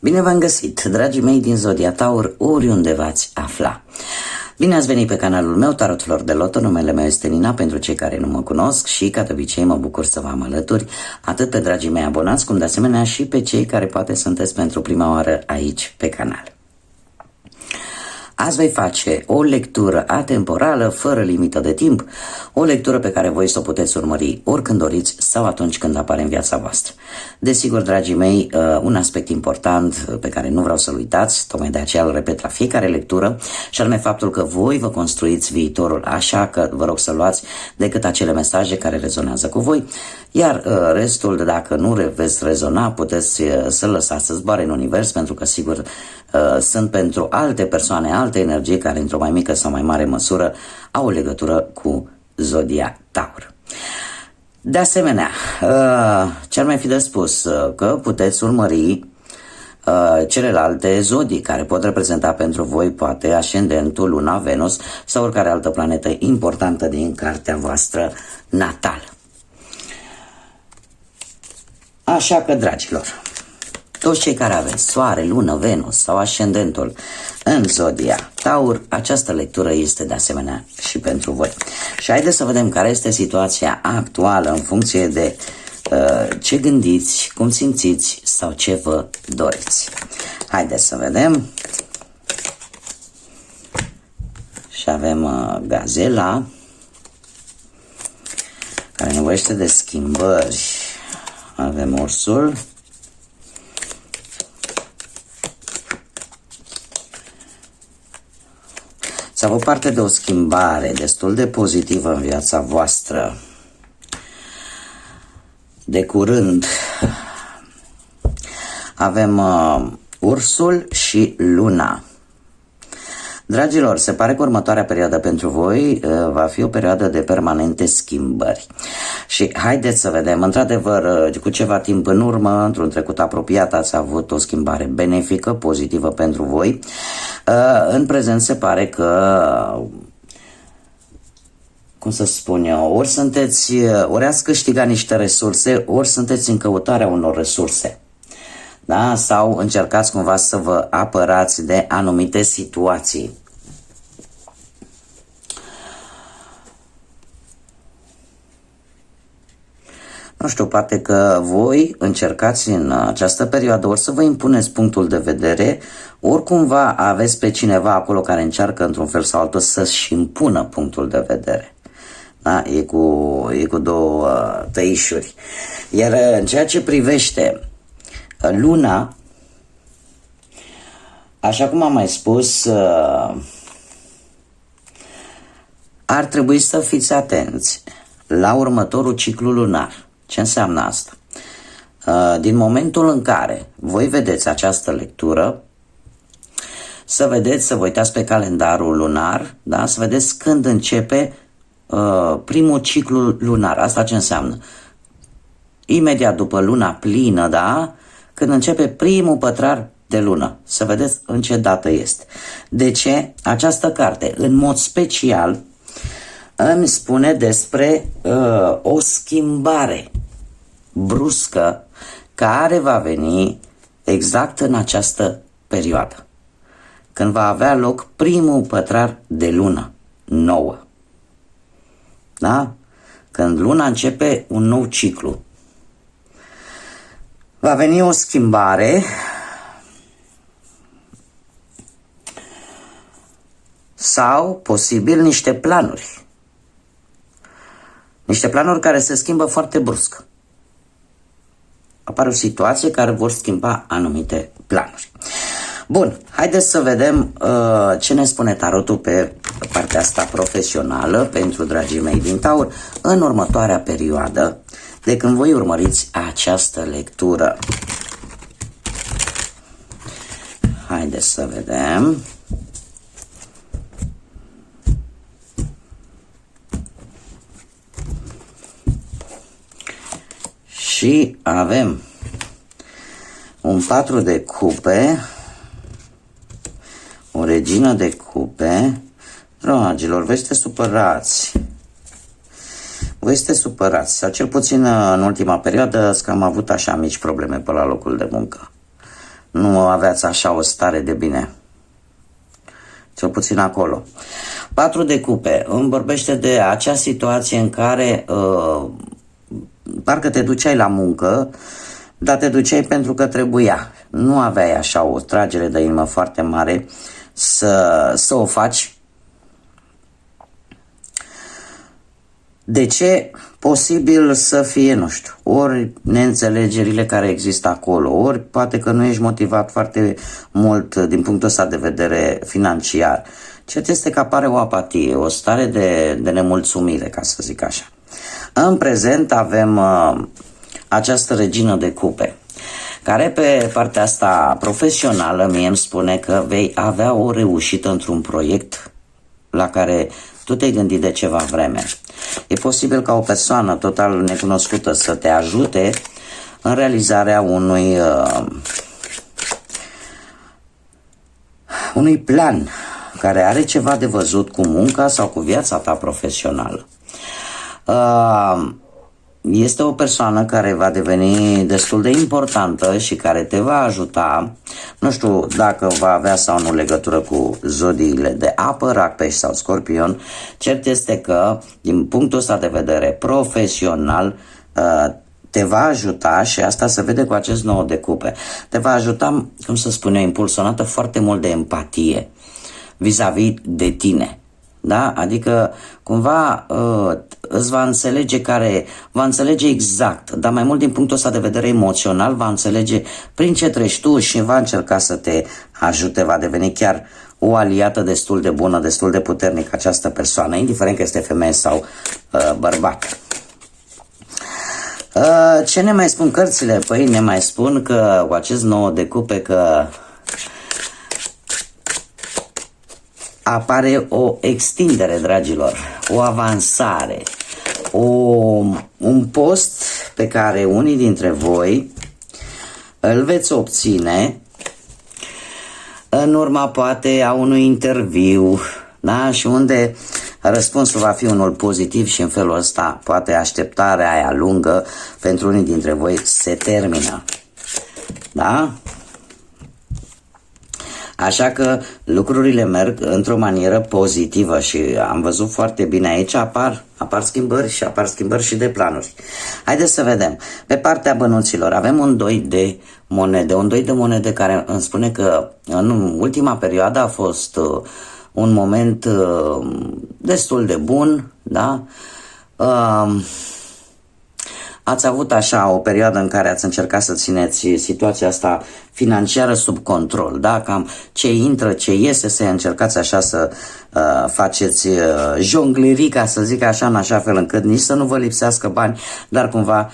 Bine v-am găsit, dragii mei din Zodia Taur, oriunde v-ați afla. Bine ați venit pe canalul meu, Tarot Flor de Loto, numele meu este Nina, pentru cei care nu mă cunosc și, ca de obicei, mă bucur să vă am alături, atât pe dragii mei abonați, cum de asemenea și pe cei care poate sunteți pentru prima oară aici pe canal. Azi voi face o lectură atemporală, fără limită de timp, o lectură pe care voi să o puteți urmări oricând doriți sau atunci când apare în viața voastră. Desigur, dragii mei, un aspect important pe care nu vreau să-l uitați, tocmai de aceea îl repet la fiecare lectură, și anume faptul că voi vă construiți viitorul, așa că vă rog să luați decât acele mesaje care rezonează cu voi, iar restul, dacă nu veți rezona, puteți să-l lăsați să zboare în univers, pentru că sigur sunt pentru alte persoane, alte energii care într-o mai mică sau mai mare măsură au o legătură cu Zodia Taur. De asemenea, ce ar mai fi de spus, că puteți urmări celelalte zodii care pot reprezenta pentru voi poate ascendentul, Luna, Venus sau oricare altă planetă importantă din cartea voastră natală. Așa că, dragilor, toți cei care aveți Soare, Lună, Venus sau ascendentul în Zodia Taur, această lectură este de asemenea și pentru voi. Și haideți să vedem care este situația actuală în funcție de ce gândiți, cum simțiți sau ce vă doriți. Haideți să vedem. Și avem Gazela, care nevoiește de schimbări. Avem Ursul. Să avut parte de o schimbare destul de pozitivă în viața voastră. De curând avem Ursul și Luna. Dragilor, se pare că următoarea perioadă pentru voi va fi o perioadă de permanente schimbări. Și haideți să vedem, într-adevăr, cu ceva timp în urmă, într-un trecut apropiat, ați avut o schimbare benefică, pozitivă pentru voi. În prezent se pare că, cum să spun eu, ori ați câștigat niște resurse, ori sunteți în căutarea unor resurse. Da? Sau încercați cumva să vă apărați de anumite situații. Nu știu, poate că voi încercați în această perioadă ori să vă impuneți punctul de vedere, ori cumva aveți pe cineva acolo care încearcă într-un fel sau altul să-și impună punctul de vedere. Da? E cu două tăișuri. Iar în ceea ce privește Luna, așa cum am mai spus, ar trebui să fiți atenți la următorul ciclu lunar. Ce înseamnă asta? Din momentul în care voi vedeți această lectură, să vedeți, să vă uitați pe calendarul lunar, da? Să vedeți când începe primul ciclu lunar. Asta ce înseamnă? Imediat după luna plină, da? Când începe primul pătrar de lună. Să vedeți în ce dată este. De ce? Această carte, în mod special, îmi spune despre o schimbare bruscă care va veni exact în această perioadă, când va avea loc primul pătrar de lună nouă. Da? Când luna începe un nou ciclu. Va veni o schimbare sau posibil niște planuri. Niște planuri care se schimbă foarte brusc. Apare o situație care vor schimba anumite planuri. Bun, haideți să vedem ce ne spune tarotul pe partea asta profesională pentru dragii mei din Taur în următoarea perioadă de când voi urmăriți această lectură. Haideți să vedem. Și avem un 4 de cupe, o regină de cupe. Dragilor, voi sunteți supărați. Voi sunteți supărați, sau cel puțin în ultima perioadă că am avut așa mici probleme pe la locul de muncă. nu aveați așa o stare de bine. Cel puțin acolo. 4 de cupe îmi vorbește de acea situație în care parcă te duceai la muncă, dar te duceai pentru că trebuia. Nu aveai așa o tragere de inimă foarte mare să o faci. De ce? Posibil să fie, nu știu, ori neînțelegerile care există acolo, ori poate că nu ești motivat foarte mult din punctul ăsta de vedere financiar. Cert este că apare o apatie, o stare de nemulțumire, ca să zic așa. În prezent avem această regină de cupe, care pe partea asta profesională mie îmi spune că vei avea o reușită într-un proiect la care tu te-ai gândit de ceva vreme. E posibil ca o persoană total necunoscută să te ajute în realizarea unui plan care are ceva de văzut cu munca sau cu viața ta profesională. Este o persoană care va deveni destul de importantă și care te va ajuta. Nu știu dacă va avea sau nu legătură cu zodiile de apă, Rac, Pești sau Scorpion. Cert este că, din punctul ăsta de vedere profesional, te va ajuta, și asta se vede cu acest 9 de cupe. Te va ajuta, cum să spun eu, impulsionată foarte mult de empatie vis-a-vis de tine. Da? Adică cumva îți va înțelege exact, dar mai mult din punctul ăsta de vedere emoțional, va înțelege prin ce treci tu și va încerca să te ajute, va deveni chiar o aliată destul de bună, destul de puternică această persoană, indiferent că este femeie sau bărbat. Ce ne mai spun cărțile? Păi ne mai spun că cu acest 9 de cupe că apare o extindere, dragilor, o avansare, un post pe care unii dintre voi îl veți obține în urma poate a unui interviu, da? Și unde răspunsul va fi unul pozitiv și în felul ăsta poate așteptarea aia lungă pentru unii dintre voi se termină. Da? Așa că lucrurile merg într-o manieră pozitivă și am văzut foarte bine aici apar schimbări și de planuri. Haideți să vedem. Pe partea bănuților avem un 2 de monede, care îmi spune că în ultima perioadă a fost un moment destul de bun, da? Ați avut așa o perioadă în care ați încercat să țineți situația asta financiară sub control, da? Cam ce intră, ce iese, să încercați așa să faceți jonglerii, ca să zic așa, în așa fel încât nici să nu vă lipsească bani, dar cumva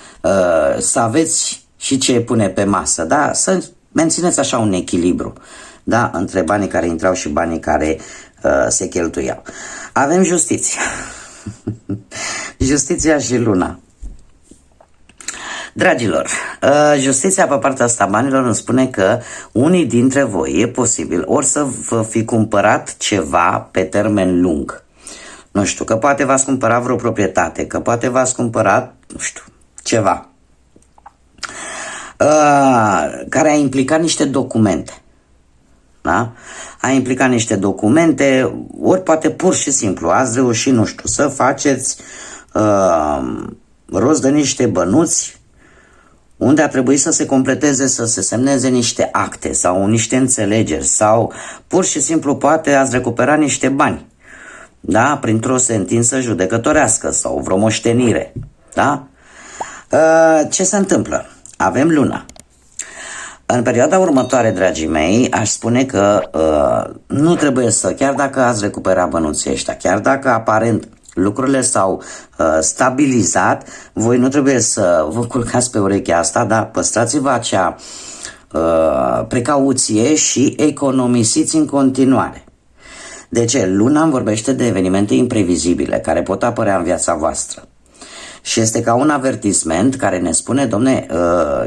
să aveți și ce pune pe masă, da? Să mențineți așa un echilibru, da? Între banii care intrau și banii care se cheltuiau. Avem justiția. Justiția și luna. Dragilor, justiția pe partea asta banilor îmi spune că unii dintre voi e posibil ori să vă fi cumpărat ceva pe termen lung. Nu știu, că poate v-ați cumpărat vreo proprietate, că poate v-ați cumpărat, nu știu, ceva care a implicat niște documente. Da? A implicat niște documente, ori poate pur și simplu ați reușit, nu știu, să faceți rost de niște bănuți unde a trebuit să se completeze, să se semneze niște acte sau niște înțelegeri sau pur și simplu poate ați recuperat niște bani, da? Printr-o sentință judecătorească sau vreo moștenire, da? Ce se întâmplă? Avem luna. În perioada următoare, dragii mei, aș spune că nu trebuie să, chiar dacă ați recuperat bănuții ăștia, chiar dacă aparent lucrurile s-au stabilizat, voi nu trebuie să vă culcați pe urechea asta, dar păstrați-vă acea precauție și economisiți în continuare. De ce? Luna îmi vorbește de evenimente imprevizibile care pot apărea în viața voastră. Și este ca un avertisment care ne spune, domne,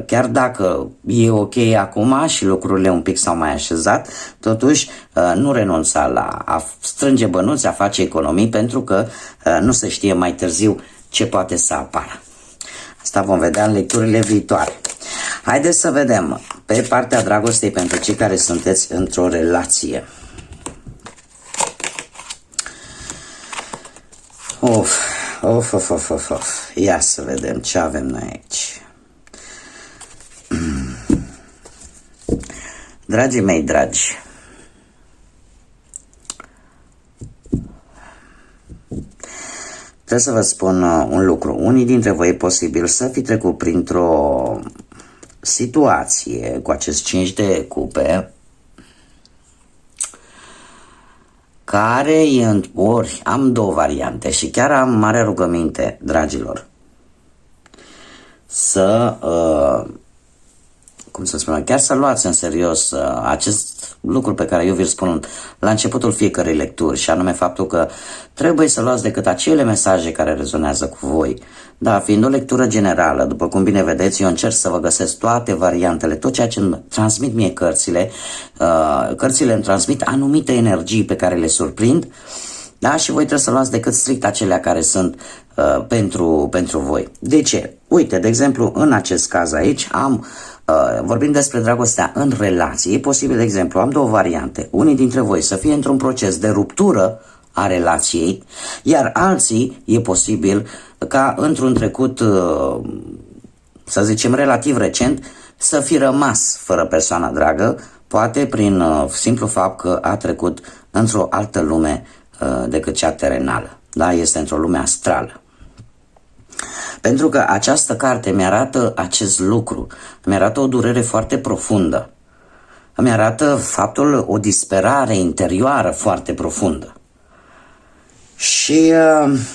chiar dacă e ok acum și lucrurile un pic s-au mai așezat, totuși nu renunța la a strânge bănuți, a face economii, pentru că nu se știe mai târziu ce poate să apară. Asta vom vedea în lecturile viitoare. Haideți să vedem pe partea dragostei pentru cei care sunteți într-o relație. Ia să vedem ce avem noi aici. Dragii mei dragi, trebuie să vă spun un lucru. Unii dintre voi e posibil să fi trecut printr-o situație cu acest 5 de cupe care e ori am două variante și chiar am mare rugăminte, dragilor, să cum să spun, chiar să luați în serios acest lucru pe care eu vi-l spun la începutul fiecărei lecturi, și anume faptul că trebuie să luați decât acele mesaje care rezonează cu voi. Da, fiind o lectură generală, după cum bine vedeți, eu încerc să vă găsesc toate variantele, tot ceea ce îmi transmit mie cărțile. Cărțile îmi transmit anumite energii pe care le surprind, da, și voi trebuie să luați decât strict acelea care sunt pentru voi. De ce? Uite, de exemplu, în acest caz aici vorbim despre dragostea în relație. E posibil, de exemplu, am două variante. Unii dintre voi să fie într-un proces de ruptură a relației, iar alții e posibil ca într-un trecut, să zicem, relativ recent, să fi rămas fără persoana dragă, poate prin simplu fapt că a trecut într-o altă lume decât cea terenală. Da? Este într-o lume astrală. Pentru că această carte mi-arată acest lucru, mi-arată o durere foarte profundă, mi-arată faptul, o disperare interioară foarte profundă. Și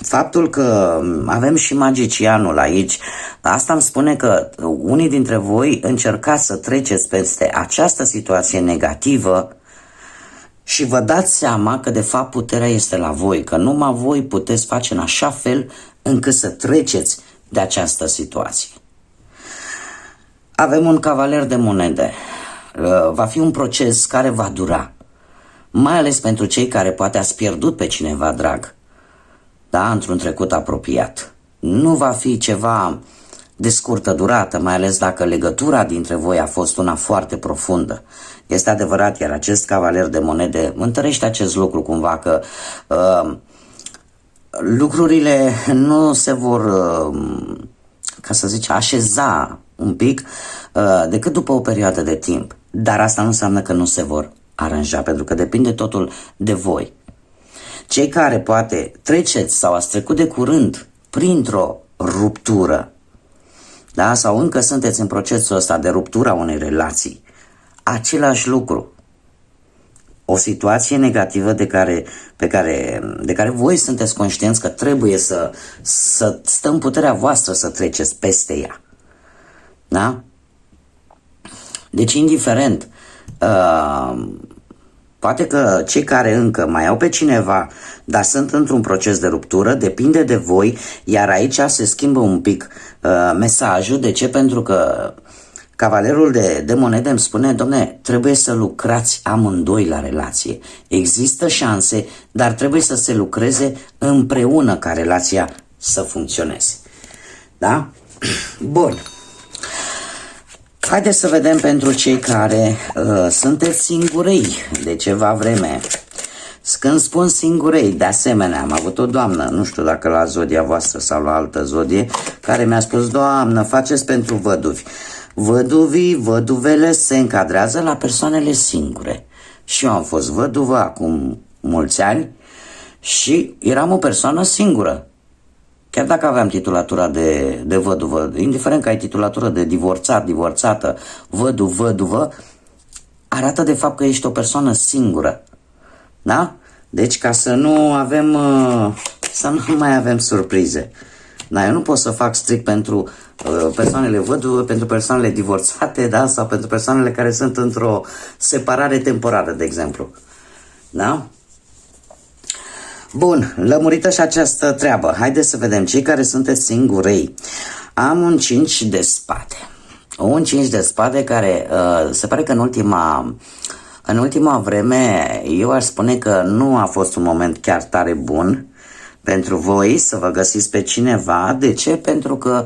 faptul că avem și magicianul aici, asta îmi spune că unii dintre voi încercați să treceți peste această situație negativă și vă dați seama că de fapt puterea este la voi, că numai voi puteți face în așa fel încât să treceți de această situație. Avem un cavaler de monede. Va fi un proces care va dura, mai ales pentru cei care poate ați pierdut pe cineva drag, da, într-un trecut apropiat. Nu va fi ceva de scurtă durată, mai ales dacă legătura dintre voi a fost una foarte profundă. Este adevărat, iar acest cavaler de monede întărește acest lucru cumva, că lucrurile nu se vor, ca să zic, așeza un pic decât după o perioadă de timp. Dar asta nu înseamnă că nu se vor aranja, pentru că depinde totul de voi. Cei care poate treceți sau ați trecut de curând printr-o ruptură, da? Sau încă sunteți în procesul ăsta de ruptura unei relații, același lucru. O situație negativă de care voi sunteți conștienți că trebuie să stă în puterea voastră să treceți peste ea. Da? Deci, indiferent, poate că cei care încă mai au pe cineva, dar sunt într-un proces de ruptură, depinde de voi, iar aici se schimbă un pic mesajul. De ce? Pentru că cavalerul de monede îmi spune, domne, trebuie să lucrați amândoi la relație. Există șanse, dar trebuie să se lucreze împreună ca relația să funcționeze. Da? Bun. Haideți să vedem pentru cei care sunteți singurei de ceva vreme. Când spun singurei, de asemenea, am avut o doamnă, nu știu dacă la zodia voastră sau la altă zodie, care mi-a spus, doamnă, faceți pentru văduvi. Văduvii, văduvele se încadrează la persoanele singure. Și eu am fost văduvă acum mulți ani și eram o persoană singură. Chiar dacă aveam titulatura de văduvă, indiferent că ai titulatură de divorțat, divorțată, văduvă, arată de fapt că ești o persoană singură. Da? Deci ca să nu avem, să nu mai avem surprize. Dar eu nu pot să fac strict pentru persoanele văduve, pentru persoanele divorțate, da? Sau pentru persoanele care sunt într-o separare temporară, de exemplu. Da? Bun, lămurită și această treabă. Haideți să vedem, cei care sunteți singurei. Am un 5 de spade. Un 5 de spade care se pare că în ultima vreme eu aș spune că nu a fost un moment chiar tare bun pentru voi să vă găsiți pe cineva. De ce? Pentru că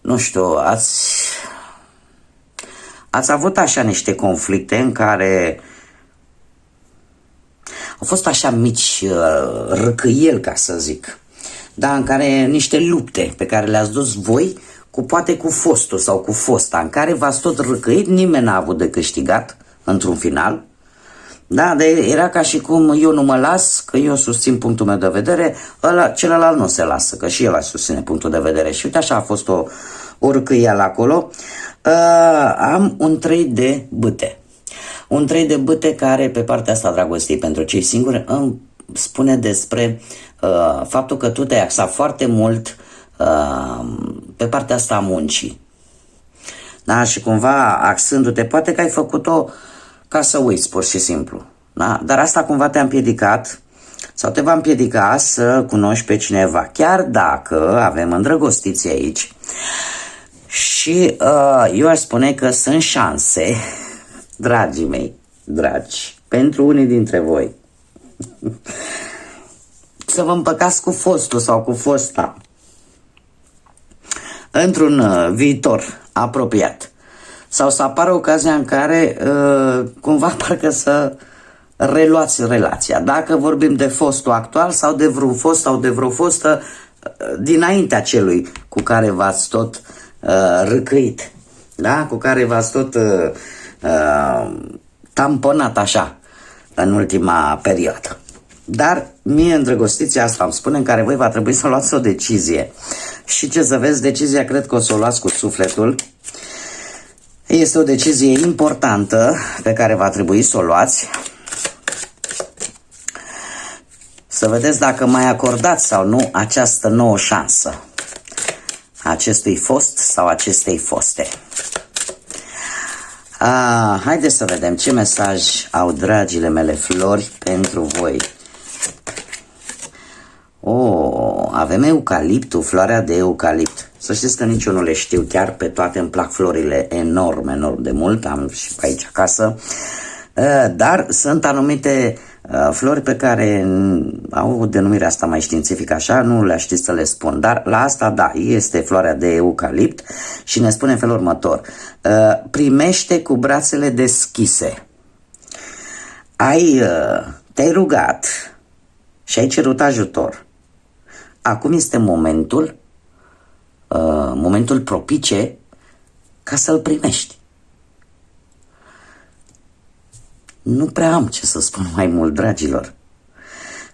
nu știu, ați avut așa niște conflicte în care au fost așa mici răcăieli, ca să zic, da, în care niște lupte pe care le-ați dus voi, poate cu fostul sau cu fosta, în care v-ați tot răcăit, nimeni n-a avut de câștigat într-un final. Da, de era ca și cum eu nu mă las, că eu susțin punctul meu de vedere, celălalt nu se lasă, că și el a susține punctul de vedere. Și uite, așa a fost o răcăială acolo. Am un 3 de bâte. Un 3 de bâte care, pe partea asta dragostei pentru cei singuri, îmi spune despre faptul că tu te-ai axat foarte mult pe partea asta a muncii. Da? Și cumva axându-te, poate că ai făcut-o ca să uiți, pur și simplu. Da? Dar asta cumva te-a împiedicat sau te va împiedica să cunoști pe cineva. Chiar dacă avem îndrăgostiți aici și eu aș spune că sunt șanse, dragii mei, dragi, pentru unii dintre voi, să vă împăcați cu fostul sau cu fosta într-un viitor apropiat. Sau să apară ocazia în care cumva parcă să reluați relația. Dacă vorbim de fostul actual sau de vreun fost sau de vreo fostă dinaintea celui cu care v-ați tot răcăit. Da? Cu care v-ați tot tamponat așa în ultima perioadă. Dar mie îndrăgostiția asta îmi spune în care voi va trebui să luați o decizie. Și ce să vezi, decizia cred că o să o luați cu sufletul. Este o decizie importantă pe care va trebui să o luați. Să vedeți dacă mai acordați sau nu această nouă șansă acestui fost sau acestei foste. Haideți să vedem ce mesaj au dragile mele flori pentru voi. Avem eucaliptul, floarea de eucalipt. Să știți că nici eu nu le știu chiar pe toate, îmi plac florile enorm de mult, am și pe aici acasă. Dar sunt anumite flori pe care au o denumire asta mai științifică așa, nu le știți să le spun, dar la asta da, este floarea de eucalipt și ne spune în felul următor: primește cu brațele deschise. Te-ai rugat și ai cerut ajutor. Acum este momentul propice ca să-l primești. Nu prea am ce să spun mai mult, dragilor.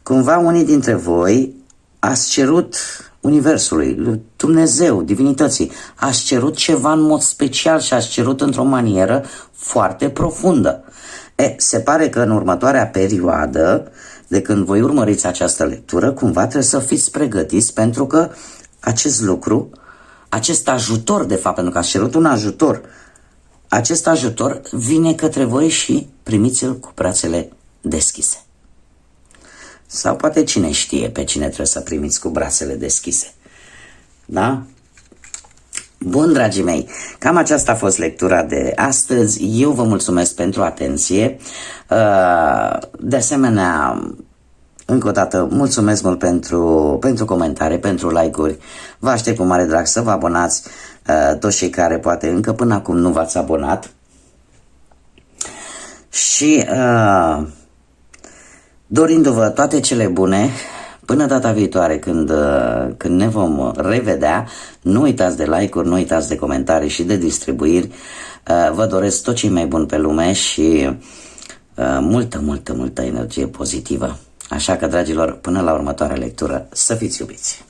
Cumva unii dintre voi ați cerut Universului, lui Dumnezeu, divinității, ați cerut ceva în mod special și ați cerut într-o manieră foarte profundă. Se pare că în următoarea perioadă, de când voi urmăriți această lectură, cumva trebuie să fiți pregătiți, pentru că acest lucru, acest ajutor, de fapt, pentru că ați cerut un ajutor, acest ajutor vine către voi și primiți-l cu brațele deschise. Sau poate cine știe pe cine trebuie să primiți cu brațele deschise. Da? Bun, dragii mei, cam aceasta a fost lectura de astăzi. Eu vă mulțumesc pentru atenție. De asemenea, încă o dată, mulțumesc mult pentru comentarii, pentru like-uri. Vă aștept cu mare drag să vă abonați, toți cei care poate încă până acum nu v-ați abonat. Și dorindu-vă toate cele bune, până data viitoare când ne vom revedea, nu uitați de like-uri, nu uitați de comentarii și de distribuiri. Vă doresc tot ce mai bun pe lume și multă energie pozitivă. Așa că, dragilor, până la următoarea lectură, să fiți iubiți!